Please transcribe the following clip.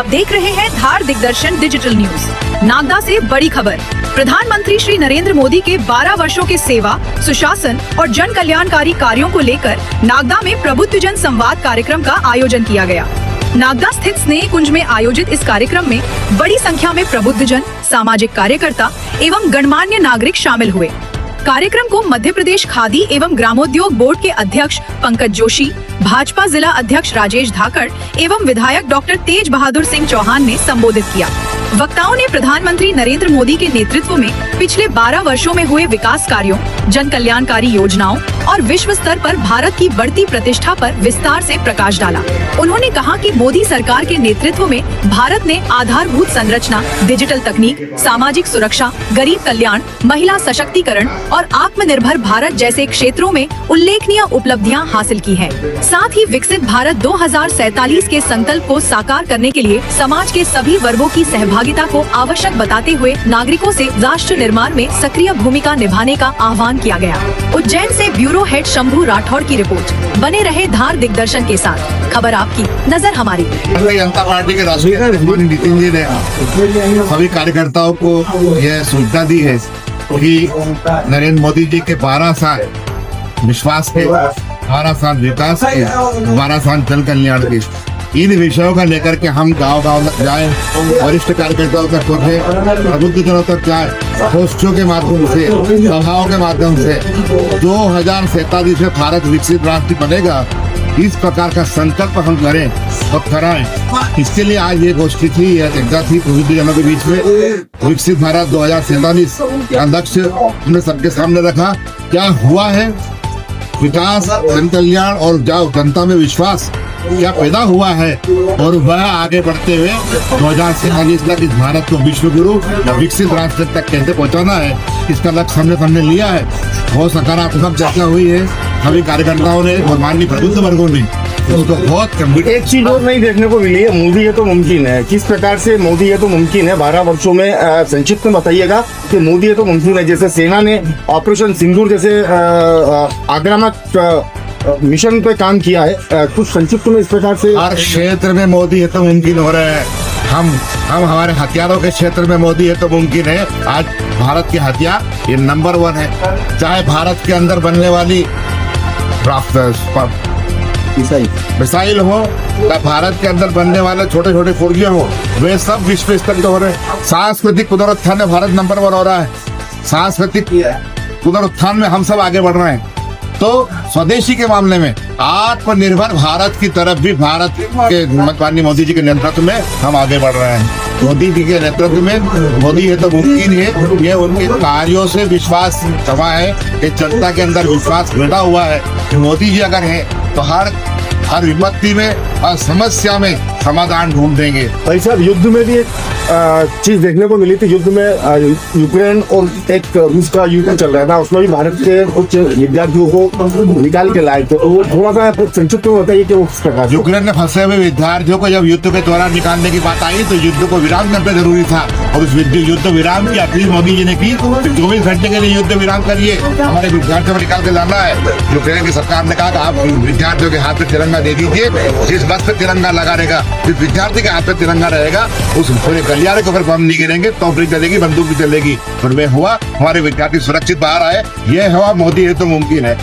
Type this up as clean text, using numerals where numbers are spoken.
आप देख रहे हैं धार दिग्दर्शन डिजिटल न्यूज। नागदा से बड़ी खबर। प्रधानमंत्री श्री नरेंद्र मोदी के 12 वर्षों के सेवा, सुशासन और जन कल्याणकारी कार्यों को लेकर नागदा में प्रबुद्धजन संवाद कार्यक्रम का आयोजन किया गया। नागदा स्थित स्नेह कुंज में आयोजित इस कार्यक्रम में बड़ी संख्या में प्रबुद्धजन, सामाजिक कार्यकर्ता एवं गणमान्य नागरिक शामिल हुए। कार्यक्रम को मध्य प्रदेश खादी एवं ग्रामोद्योग बोर्ड के अध्यक्ष पंकज जोशी, भाजपा जिला अध्यक्ष राजेश धाकड़ एवं विधायक डॉक्टर तेज बहादुर सिंह चौहान ने संबोधित किया। वक्ताओं ने प्रधानमंत्री नरेंद्र मोदी के नेतृत्व में पिछले 12 वर्षों में हुए विकास कार्यों, जन कल्याणकारी योजनाओं और विश्व स्तर पर भारत की बढ़ती प्रतिष्ठा पर विस्तार से प्रकाश डाला। उन्होंने कहा कि मोदी सरकार के नेतृत्व में भारत ने आधारभूत संरचना, डिजिटल तकनीक, सामाजिक सुरक्षा, गरीब कल्याण, महिला सशक्तिकरण और आत्मनिर्भर भारत जैसे क्षेत्रों में उल्लेखनीय उपलब्धियां हासिल की है। साथ ही विकसित भारत 2047 के संकल्प को साकार करने के लिए समाज के सभी वर्गों की सहभागिता को आवश्यक बताते हुए नागरिकों से राष्ट्र निर्माण में सक्रिय भूमिका निभाने का आह्वान किया गया। उज्जैन से ब्यूरो हेड शंभू राठौड़ की रिपोर्ट। बने रहे धार दिग्दर्शन के साथ। खबर आपकी, नजर हमारी। भारतीय जनता पार्टी के राष्ट्रीय अध्यक्ष नितिन जी ने सभी कार्यकर्ताओं को यह सूचना दी है कि नरेंद्र मोदी जी के 12 साल विश्वास के, 12 साल विकास के, 12 साल जन कल्याण के, इन विषयों का लेकर के हम गांव-गांव तक जाए, वरिष्ठ कार्यकर्ताओं तक पहुंचे, प्रबुद्धजनों तक जाए, गोष्ठियों के माध्यम से, सभाओं के माध्यम से 2047 में भारत विकसित राष्ट्र बनेगा, इस प्रकार का संकल्प हम करें और कराएं। इसके लिए आज ये गोष्ठी थी, यह चर्चा थी प्रबुद्धजनों के बीच में। विकसित भारत 2047 का लक्ष्य हमने सबके सामने रखा। क्या हुआ है, विकास, जन कल्याण और जनता में विश्वास क्या पैदा हुआ है, और वह आगे बढ़ते हुए 2047 तक इस भारत को विश्व गुरु या विकसित राष्ट्र तक कैसे पहुंचाना है, इसका लक्ष्य हमने लिया है। बहुत सकारात्मक चर्चा हुई है सभी कार्यकर्ताओं ने और माननीय प्रबुद्ध वर्गों ने उसको बहुत। एक चीज और नहीं देखने को मिली है, मोदी है तो मुमकिन है। किस प्रकार से मोदी है तो मुमकिन है 12 वर्षों में? संक्षिप्त में बताइएगा कि मोदी है तो मुमकिन है। जैसे सेना ने ऑपरेशन सिंदूर जैसे आक्रामक मिशन पे काम किया है, कुछ संक्षिप्त में इस प्रकार से हर क्षेत्र में मोदी है तो मुमकिन हो रहा है। हम हमारे हथियारों के क्षेत्र में मोदी है तो मुमकिन है। आज भारत के हथियार ये नंबर 1 है। चाहे भारत के अंदर बनने वाली मिसाइल हो, या भारत के अंदर बनने वाले छोटे छोटे फौजियां हो, वे सब विश्व स्तर के हो रहे हैं। सांस्कृतिक पुनरुत्थान में भारत नंबर 1 हो रहा है। सांस्कृतिक पुनरुत्थान में हम सब आगे बढ़ रहे हैं। तो स्वदेशी के मामले में आत्मनिर्भर भारत की तरफ भी भारत के माननीय मोदी जी के नेतृत्व में हम आगे बढ़ रहे हैं। मोदी जी के नेतृत्व में मोदी है तो मुमकिन है। ये उनके कार्यों से विश्वास जमा है कि जनता के अंदर विश्वास बैठा हुआ है कि मोदी जी अगर हैं तो हर विपत्ति में, हर समस्या में समाधान ढूंढ देंगे। भाई साहब, युद्ध में भी एक चीज देखने को मिली थी। युद्ध में यूक्रेन और एक रूस का युद्ध चल रहा था, उसमें भी भारत के कुछ विद्यार्थियों को निकाल के लाए। तो वो थोड़ा सा संक्षिप्त में बताइए कि वो किस प्रकार। यूक्रेन में फंसे हुए विद्यार्थियों को जब युद्ध के दौरान निकालने की बात आई तो युद्ध को विराम करना जरूरी था, और उस युद्ध विराम की अपील मोदी जी ने की। 24 घंटे के लिए युद्ध विराम करिए, हमारे विद्यार्थियों को निकाल के लाना है। यूक्रेन की सरकार ने कहा कि आप विद्यार्थियों के हाथ में तिरंगा दे दीजिए। जिस बस पे तिरंगा लगा रहेगा, जिस विद्यार्थी के हाथ में तिरंगा रहेगा, उस पूरे गलियारे को फिर बम नहीं गिरेंगे, तोप चलेगी, बंदूक भी चलेगी। और वे हुआ, हमारे विद्यार्थी सुरक्षित बाहर आए। यह हुआ मोदी है तो मुमकिन है।